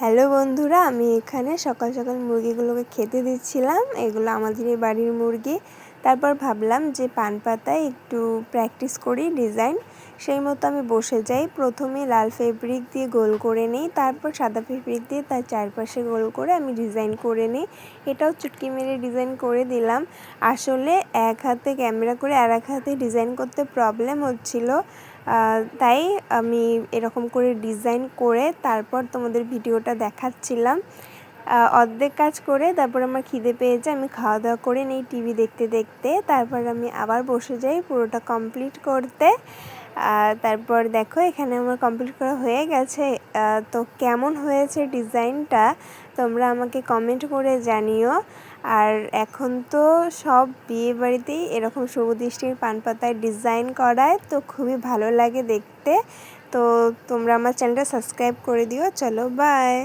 Hello বন্ধুরা, আমি এখানে সকাল সকাল মুরগিগুলোকে খেতে দিচ্ছিলাম। এগুলো আমাদের এই বাড়ির মুরগি। তারপর ভাবলাম যে পান পাতায় একটু প্র্যাকটিস করি ডিজাইন। সেই মতো আমি বসে যাই। প্রথমে লাল ফেব্রিক দিয়ে গোল করে নিই, তারপর সাদা ফেব্রিক দিয়ে তার চারপাশে গোল করে আমি ডিজাইন করে নিই। এটাও চুটকি মেরে ডিজাইন করে দিলাম। আসলে এক হাতে ক্যামেরা করে আর এক হাতে ডিজাইন করতে প্রবলেম হচ্ছিল, তাই আমি এরকম করে ডিজাইন করে তারপর তোমাদের ভিডিওটা দেখাচ্ছিলাম। অর্ধেক কাজ করে তারপর আমার খিদে পেয়েছে, আমি খাওয়া দাওয়া করে নিই টিভি দেখতে দেখতে। তারপর আমি আবার বসে যাই পুরোটা কমপ্লিট করতে। তারপর দেখো এখানে আমার কমপ্লিট করা হয়ে গেছে। তো কেমন হয়েছে ডিজাইনটা তোমরা আমাকে কমেন্ট করে জানিও। আর এখন তো সব বিয়ে বাড়িতেই এরকম শুভদৃষ্টির পান পাতায় ডিজাইন করায়, তো খুবই ভালো লাগে দেখতে। তো তোমরা আমার চ্যানেলটা সাবস্ক্রাইব করে দিও। চলো বাই।